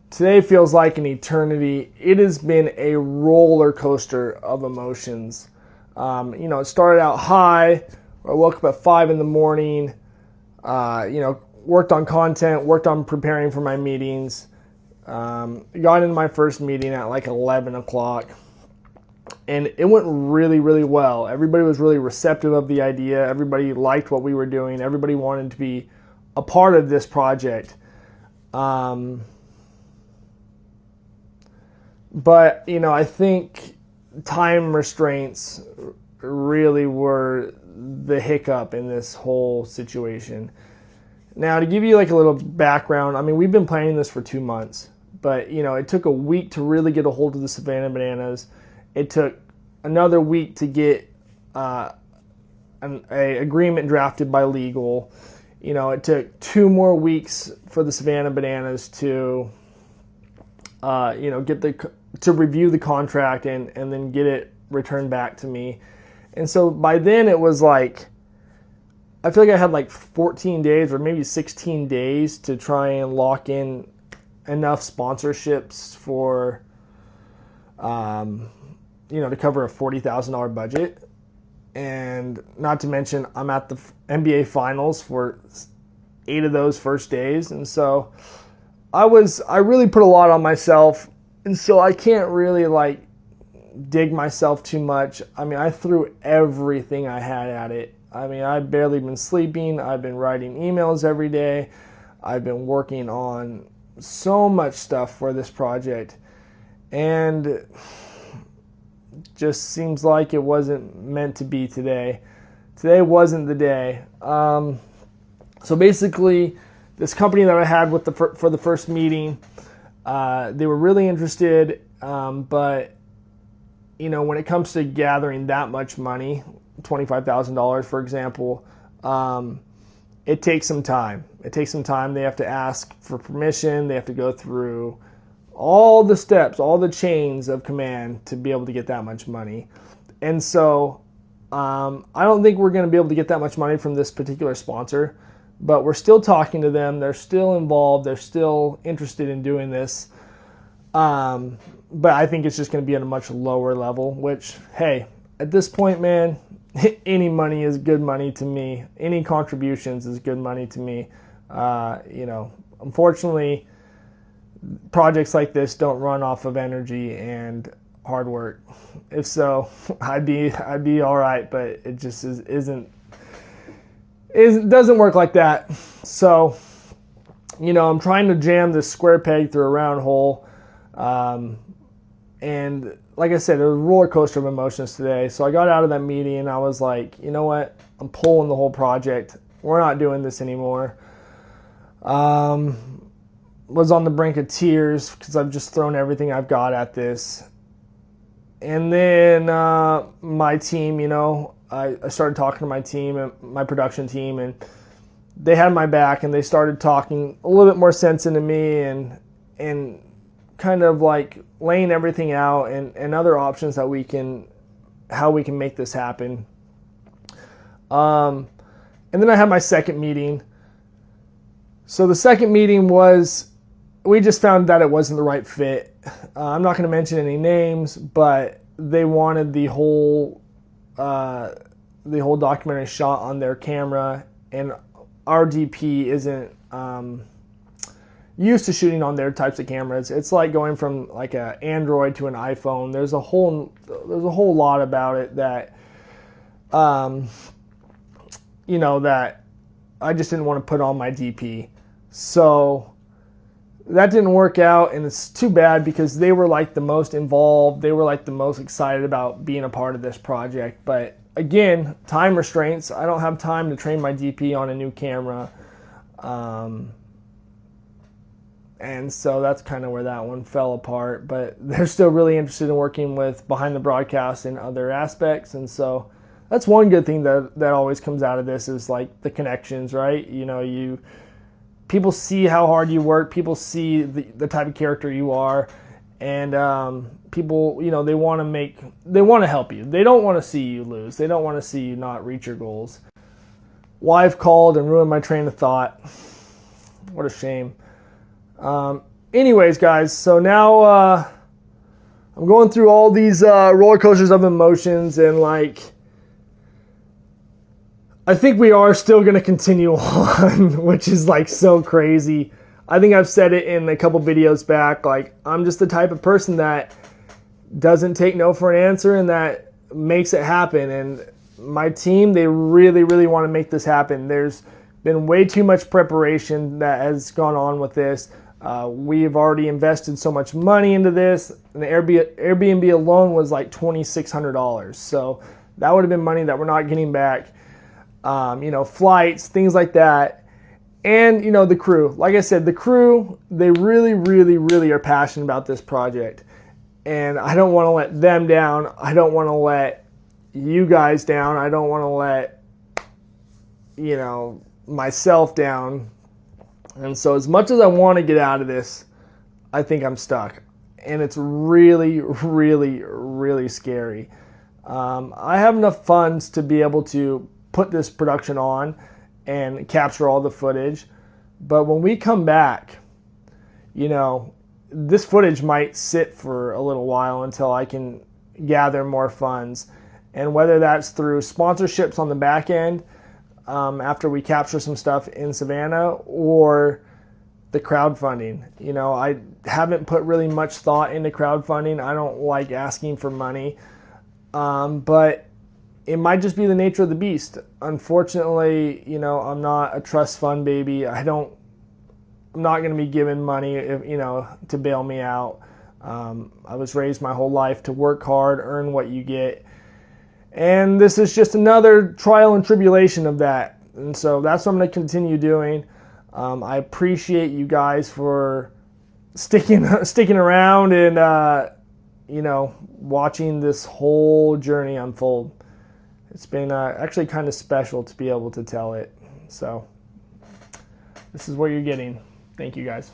Today feels like an eternity. It has been a roller coaster of emotions. It started out high. I woke up at 5 in the morning, worked on content, worked on preparing for my meetings, got into my first meeting at like 11 o'clock. And it went really, really well. Everybody was really receptive of the idea. Everybody liked what we were doing. Everybody wanted to be a part of this project. But, I think time restraints really were the hiccup in this whole situation. Now, to give you like a little background, we've been planning this for 2 months, but, it took a week to really get a hold of the Savannah Bananas. It took another week to get an agreement drafted by legal. It took 2 more weeks for the Savannah Bananas to to review the contract and then get it returned back to me. And so by then it was like, I feel like I had like 14 days or maybe 16 days to try and lock in enough sponsorships for, to cover a $40,000 budget. And not to mention, I'm at the NBA Finals for 8 of those first days. And so I really put a lot on myself. And so I can't really like dig myself too much. I threw everything I had at it. I've barely been sleeping. I've been writing emails every day. I've been working on so much stuff for this project. And just seems like it wasn't meant to be today. Today wasn't the day. So basically, this company that I had for the first meeting, they were really interested, but when it comes to gathering that much money, $25,000 for example, it takes some time. They have to ask for permission. They have to go through all the steps, all the chains of command to be able to get that much money. And so I don't think we're going to be able to get that much money from this particular sponsor, but we're still talking to them. They're still involved. They're still interested in doing this. But I think it's just going to be at a much lower level, which, hey, at this point, man, any money is good money to me. Any contributions is good money to me. Unfortunately, projects like this don't run off of energy and hard work. If so, I'd be all right, but it just doesn't work like that. So, I'm trying to jam this square peg through a round hole. And like I said, it was a roller coaster of emotions today. So I got out of that meeting and I was like, you know what? I'm pulling the whole project. We're not doing this anymore. Was on the brink of tears because I've just thrown everything I've got at this. And then my team, I started talking to my team and my production team, and they had my back and they started talking a little bit more sense into me and kind of like laying everything out and other options how we can make this happen. And then I had my second meeting. So the second meeting was, we just found that it wasn't the right fit. I'm not going to mention any names, but they wanted the whole documentary shot on their camera, and our DP isn't used to shooting on their types of cameras. It's like going from like an Android to an iPhone. There's a whole lot about it that that I just didn't want to put on my DP. So that didn't work out, and it's too bad because they were like the most involved. They were like the most excited about being a part of this project. But again, time restraints. I don't have time to train my DP on a new camera. And so that's kind of where that one fell apart. But they're still really interested in working with Behind the Broadcast and other aspects. And so that's one good thing that always comes out of this is like the connections, right? People see how hard you work. People see the type of character you are. And people, they want to help you. They don't want to see you lose. They don't want to see you not reach your goals. Wife called and ruined my train of thought. What a shame. anyways, guys, so now I'm going through all these roller coasters of emotions, and like, I think we are still going to continue on, which is like so crazy. I think I've said it in a couple videos back, like, I'm just the type of person that doesn't take no for an answer and that makes it happen. And my team, they really, really want to make this happen. There's been way too much preparation that has gone on with this. We've already invested so much money into this, and the Airbnb alone was like $2,600. So that would have been money that we're not getting back. Flights, things like that. And, the crew. Like I said, the crew, they really, really, really are passionate about this project. And I don't want to let them down. I don't want to let you guys down. I don't want to let, myself down. And so as much as I want to get out of this, I think I'm stuck. And it's really, really, really scary. I have enough funds to be able to put this production on and capture all the footage. But when we come back, this footage might sit for a little while until I can gather more funds. And whether that's through sponsorships on the back end, after we capture some stuff in Savannah, or the crowdfunding. I haven't put really much thought into crowdfunding. I don't like asking for money. But it might just be the nature of the beast. Unfortunately, I'm not a trust fund baby. I'm not going to be given money, to bail me out. I was raised my whole life to work hard, earn what you get. And this is just another trial and tribulation of that. And so that's what I'm going to continue doing. I appreciate you guys for sticking around and, watching this whole journey unfold. It's been actually kind of special to be able to tell it. So this is what you're getting. Thank you, guys.